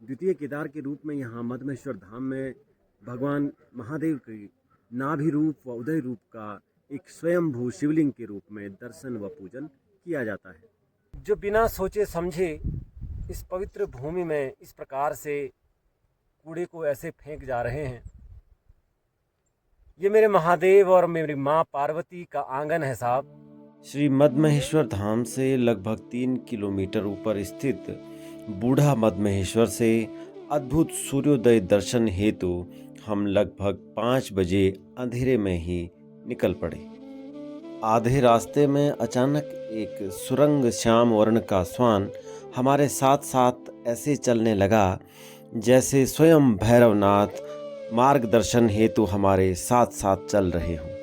द्वितीय केदार के रूप में यहाँ मद्महेश्वर धाम में भगवान महादेव की नाभि रूप व उदय रूप का एक स्वयंभू शिवलिंग के रूप में दर्शन व पूजन किया जाता है। जो बिना सोचे समझे इस पवित्र भूमि में इस प्रकार से कूड़े को ऐसे फेंक जा रहे हैं, ये मेरे महादेव और मेरी माँ पार्वती का आंगन है साहब। श्री मद्महेश्वर धाम से लगभग 3 किलोमीटर ऊपर स्थित बूढ़ा मद्महेश्वर से अद्भुत सूर्योदय दर्शन हेतु हम लगभग 5 बजे अंधेरे में ही निकल पड़े। आधे रास्ते में अचानक एक सुरंग श्याम वर्ण का श्वान हमारे साथ साथ ऐसे चलने लगा जैसे स्वयं भैरवनाथ मार्गदर्शन हेतु हमारे साथ साथ चल रहे हों।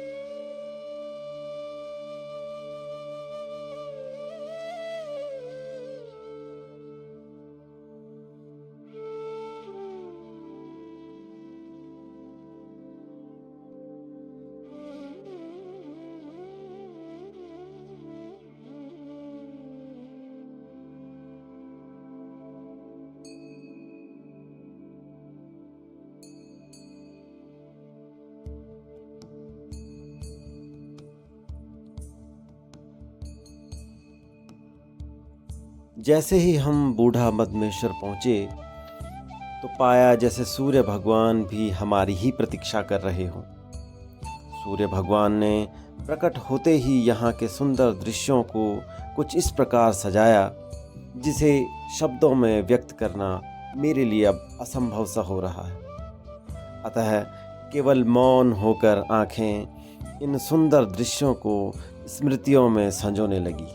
जैसे ही हम बूढ़ा मद्महेश्वर पहुँचे तो पाया जैसे सूर्य भगवान भी हमारी ही प्रतीक्षा कर रहे हों। सूर्य भगवान ने प्रकट होते ही यहाँ के सुंदर दृश्यों को कुछ इस प्रकार सजाया जिसे शब्दों में व्यक्त करना मेरे लिए अब असंभव सा हो रहा है। अतः केवल मौन होकर आंखें इन सुंदर दृश्यों को स्मृतियों में संजोने लगी।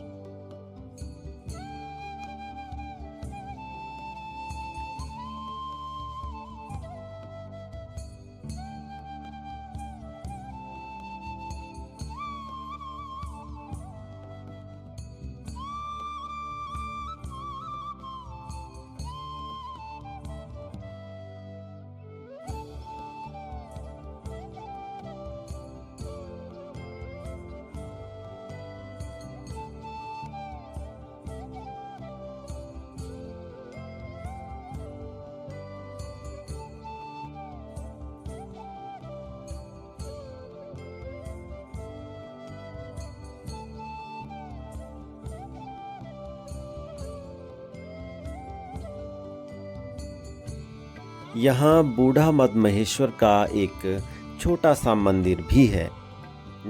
यहाँ बूढ़ा मद्महेश्वर का एक छोटा सा मंदिर भी है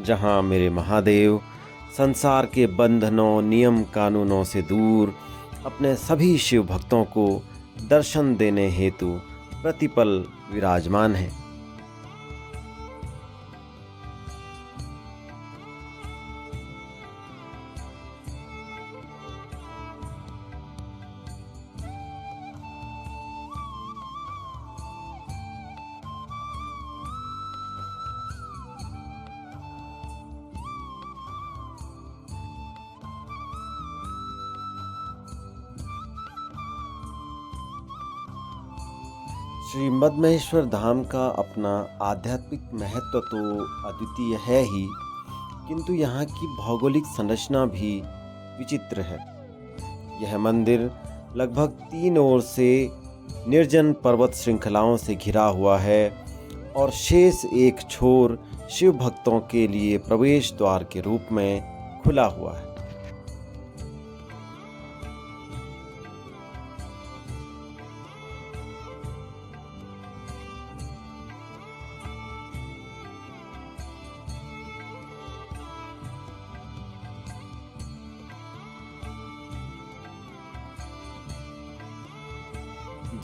जहाँ मेरे महादेव संसार के बंधनों नियम कानूनों से दूर अपने सभी शिव भक्तों को दर्शन देने हेतु प्रतिपल विराजमान हैं। श्री मद्महेश्वर धाम का अपना आध्यात्मिक महत्व तो अद्वितीय है ही, किंतु यहाँ की भौगोलिक संरचना भी विचित्र है। यह मंदिर लगभग 3 ओर से निर्जन पर्वत श्रृंखलाओं से घिरा हुआ है और शेष एक छोर शिव भक्तों के लिए प्रवेश द्वार के रूप में खुला हुआ है।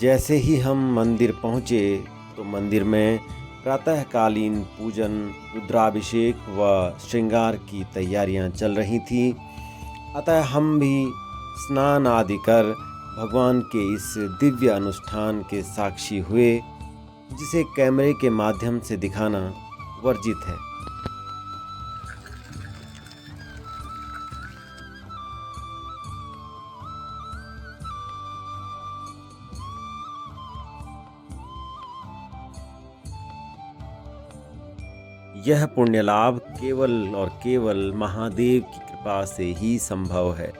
जैसे ही हम मंदिर पहुँचे तो मंदिर में प्रातःकालीन पूजन, रुद्राभिषेक व श्रृंगार की तैयारियां चल रही थीं। अतः हम भी स्नान आदि कर भगवान के इस दिव्य अनुष्ठान के साक्षी हुए, जिसे कैमरे के माध्यम से दिखाना वर्जित है। यह पुण्य लाभ केवल और केवल महादेव की कृपा से ही संभव है।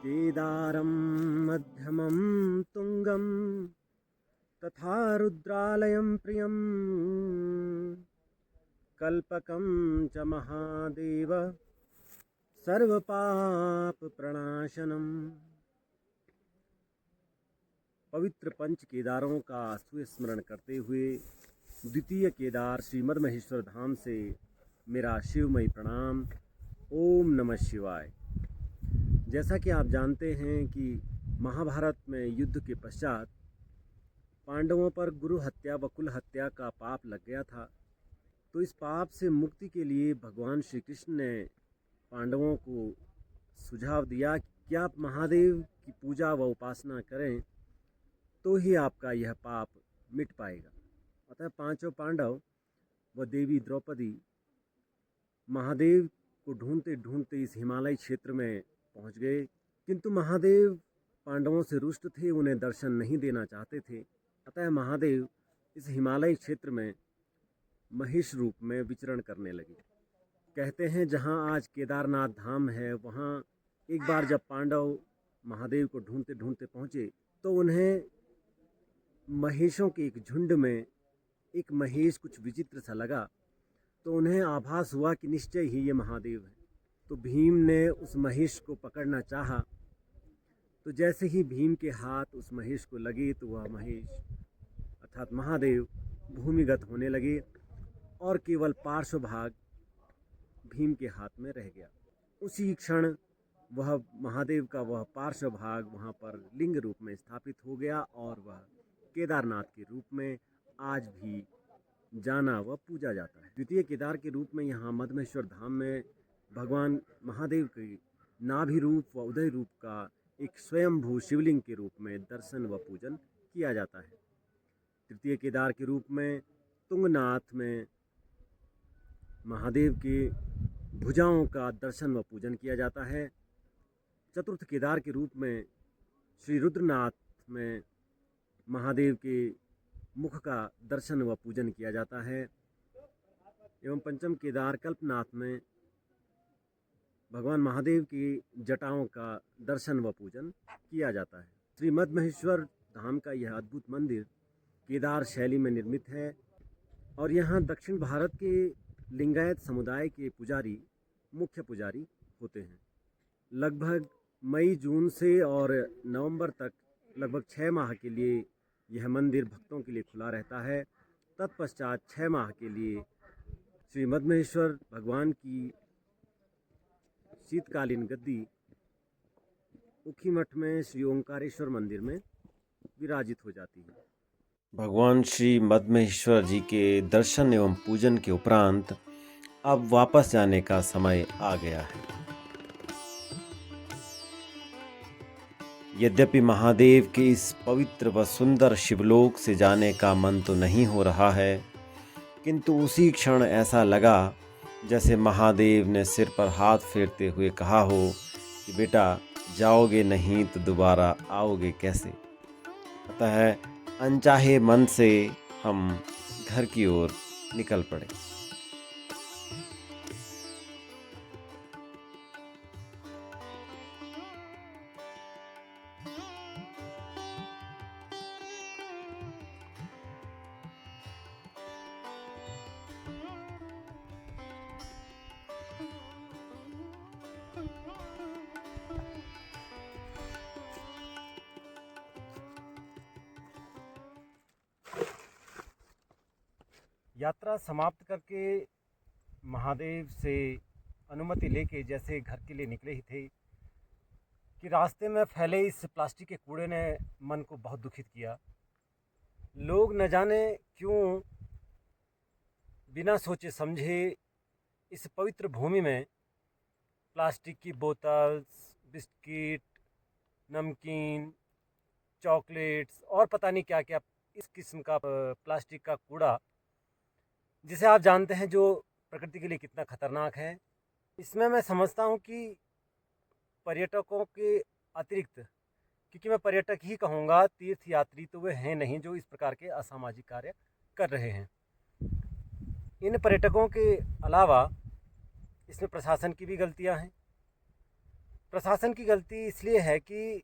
केदारं मध्यमं तुंगं तथा रुद्रालयं प्रियं कल्पकं च महादेव सर्वपाप प्रणाशनम। पवित्र पंच केदारों का सुस्मरण करते हुए द्वितीय केदार श्रीमद महेश्वर धाम से मेरा शिवमयी प्रणाम। ओम नमः शिवाय। जैसा कि आप जानते हैं कि महाभारत में युद्ध के पश्चात पांडवों पर गुरु हत्या व कुल हत्या का पाप लग गया था। तो इस पाप से मुक्ति के लिए भगवान श्री कृष्ण ने पांडवों को सुझाव दिया कि आप महादेव की पूजा व उपासना करें तो ही आपका यह पाप मिट पाएगा। अतः पांचों पांडव व देवी द्रौपदी महादेव को ढूंढते ढूंढते इस हिमालय क्षेत्र में पहुंच गए, किंतु महादेव पांडवों से रुष्ट थे, उन्हें दर्शन नहीं देना चाहते थे। अतः महादेव इस हिमालय क्षेत्र में महेश रूप में विचरण करने लगे। कहते हैं जहां आज केदारनाथ धाम है, वहां एक बार जब पांडव महादेव को ढूंढते ढूंढते पहुंचे तो उन्हें महेशों के एक झुंड में एक महेश कुछ विचित्र सा लगा। तो उन्हें आभास हुआ कि निश्चय ही ये महादेव है। तो भीम ने उस महेश को पकड़ना चाहा, तो जैसे ही भीम के हाथ उस महेश को लगे तो वह महेश अर्थात महादेव भूमिगत होने लगे और केवल पार्श्व भाग भीम के हाथ में रह गया। उसी क्षण वह महादेव का वह पार्श्व भाग वहाँ पर लिंग रूप में स्थापित हो गया और वह केदारनाथ के रूप में आज भी जाना व पूजा जाता है। द्वितीय केदार के रूप में यहाँ मद्महेश्वर धाम में भगवान महादेव के नाभि रूप व उदय रूप का एक स्वयंभू शिवलिंग के रूप में दर्शन व पूजन किया जाता है। तृतीय केदार के रूप में तुंगनाथ में महादेव के भुजाओं का दर्शन व पूजन किया जाता है। चतुर्थ केदार के रूप में श्री रुद्रनाथ में महादेव के मुख का दर्शन व पूजन किया जाता है। एवं पंचम केदार कल्पनाथ में भगवान महादेव की जटाओं का दर्शन व पूजन किया जाता है। श्री मद्महेश्वर धाम का यह अद्भुत मंदिर केदार शैली में निर्मित है और यहाँ दक्षिण भारत के लिंगायत समुदाय के पुजारी मुख्य पुजारी होते हैं। लगभग मई जून से और नवंबर तक लगभग 6 माह के लिए यह मंदिर भक्तों के लिए खुला रहता है। तत्पश्चात 6 माह के लिए श्री मद्महेश्वर भगवान की शीतकालीन गद्दी उखीमठ में श्री ओंकारेश्वर मंदिर में विराजित हो जाती है। भगवान श्री मद्महेश्वर जी के दर्शन एवं पूजन के उपरांत अब वापस जाने का समय आ गया है। यद्यपि महादेव के इस पवित्र व सुंदर शिवलोक से जाने का मन तो नहीं हो रहा है, किंतु उसी क्षण ऐसा लगा जैसे महादेव ने सिर पर हाथ फेरते हुए कहा हो कि बेटा जाओगे नहीं तो दोबारा आओगे कैसे। अतः अनचाहे मन से हम घर की ओर निकल पड़े। यात्रा समाप्त करके महादेव से अनुमति लेके जैसे घर के लिए निकले ही थे कि रास्ते में फैले इस प्लास्टिक के कूड़े ने मन को बहुत दुखित किया। लोग न जाने क्यों बिना सोचे समझे इस पवित्र भूमि में प्लास्टिक की बोतल्स, बिस्किट, नमकीन, चॉकलेट्स और पता नहीं क्या क्या इस किस्म का प्लास्टिक का कूड़ा, जिसे आप जानते हैं जो प्रकृति के लिए कितना खतरनाक है। इसमें मैं समझता हूँ कि पर्यटकों के अतिरिक्त, क्योंकि मैं पर्यटक ही कहूँगा, तीर्थ यात्री तो वे हैं नहीं जो इस प्रकार के असामाजिक कार्य कर रहे हैं। इन पर्यटकों के अलावा इसमें प्रशासन की भी गलतियाँ हैं। प्रशासन की गलती इसलिए है कि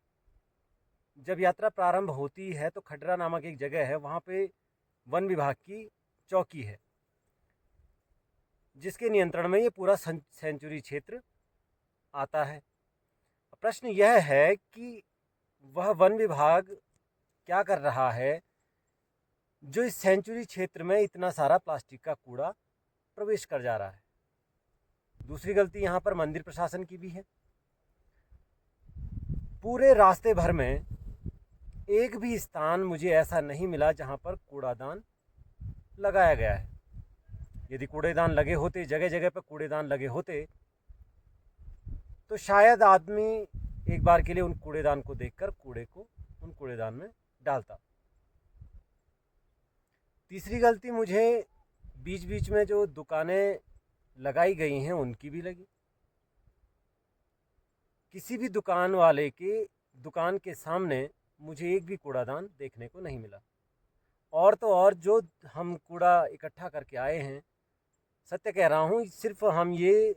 जब यात्रा प्रारंभ होती है तो खडरा नामक एक जगह है, वहाँ पे वन विभाग की चौकी है, जिसके नियंत्रण में ये पूरा सेंचुरी क्षेत्र आता है। प्रश्न यह है कि वह वन विभाग क्या कर रहा है जो इस सेंचुरी क्षेत्र में इतना सारा प्लास्टिक का कूड़ा प्रवेश कर जा रहा है। दूसरी गलती यहाँ पर मंदिर प्रशासन की भी है। पूरे रास्ते भर में एक भी स्थान मुझे ऐसा नहीं मिला जहाँ पर कूड़ादान लगाया गया है। यदि कूड़ेदान लगे होते, जगह जगह पर कूड़ेदान लगे होते, तो शायद आदमी एक बार के लिए उन कूड़ेदान को देखकर कूड़े को उन कूड़ेदान में डालता। तीसरी गलती मुझे बीच बीच में जो दुकानें लगाई गई हैं उनकी भी लगी। किसी भी दुकान वाले के दुकान के सामने मुझे एक भी कूड़ादान देखने को नहीं मिला। और तो और जो हम कूड़ा इकट्ठा करके आए हैं, सत्य कह रहा हूँ, सिर्फ हम ये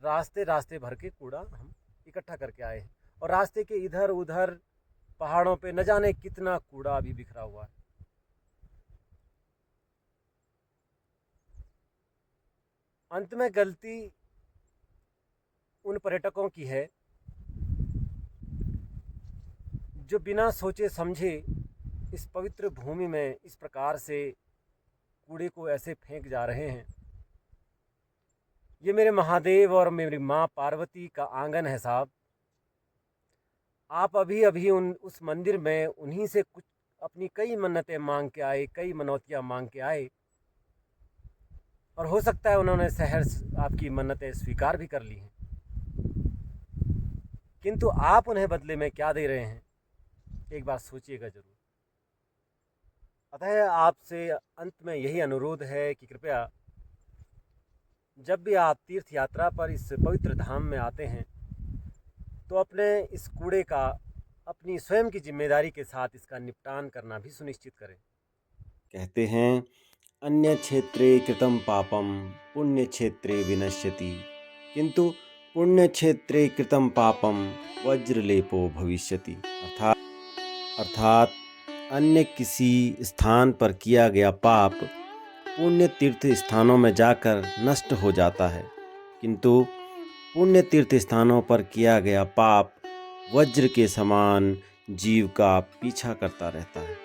रास्ते भर के कूड़ा हम इकट्ठा करके आए हैं, और रास्ते के इधर उधर पहाड़ों पे न जाने कितना कूड़ा अभी बिखरा हुआ है। अंत में गलती उन पर्यटकों की है जो बिना सोचे समझे इस पवित्र भूमि में इस प्रकार से कूड़े को ऐसे फेंक जा रहे हैं। ये मेरे महादेव और मेरी माँ पार्वती का आंगन है साहब। आप अभी अभी उस मंदिर में उन्हीं से कुछ अपनी कई मन्नतें मांग के आए, कई मनौतियाँ मांग के आए, और हो सकता है उन्होंने शहर आपकी मन्नतें स्वीकार भी कर ली हैं, किंतु आप उन्हें बदले में क्या दे रहे हैं, एक बार सोचिएगा जरूर। अतः आपसे अंत में यही अनुरोध है कि कृपया जब भी आप तीर्थ यात्रा पर इस पवित्र धाम में आते हैं तो अपने इस कूड़े का अपनी स्वयं की जिम्मेदारी के साथ इसका निपटान करना भी सुनिश्चित करें। कहते हैं, अन्य क्षेत्रे कृतं पापम पुण्य क्षेत्रे विनश्यति, किंतु पुण्य क्षेत्रे कृतं पापम वज्रलेपो भविष्यति। अर्थात अन्य किसी स्थान पर किया गया पाप पुण्य तीर्थ स्थानों में जाकर नष्ट हो जाता है, किंतु पुण्य तीर्थ स्थानों पर किया गया पाप वज्र के समान जीव का पीछा करता रहता है।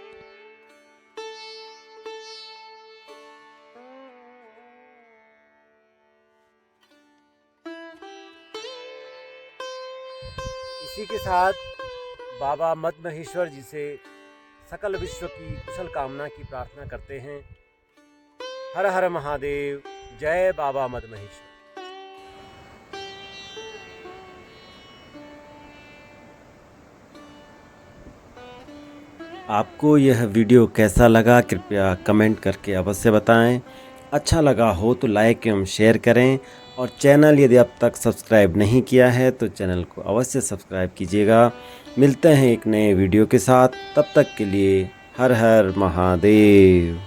इसी के साथ बाबा मद्महेश्वर जी से सकल विश्व की कुशल कामना की प्रार्थना करते हैं। हर हर महादेव, जय बाबा मद्महेश्वर। आपको यह वीडियो कैसा लगा कृपया कमेंट करके अवश्य बताएं। अच्छा लगा हो तो लाइक एवं शेयर करें, और चैनल यदि अब तक सब्सक्राइब नहीं किया है तो चैनल को अवश्य सब्सक्राइब कीजिएगा। मिलते हैं एक नए वीडियो के साथ, तब तक के लिए हर हर महादेव।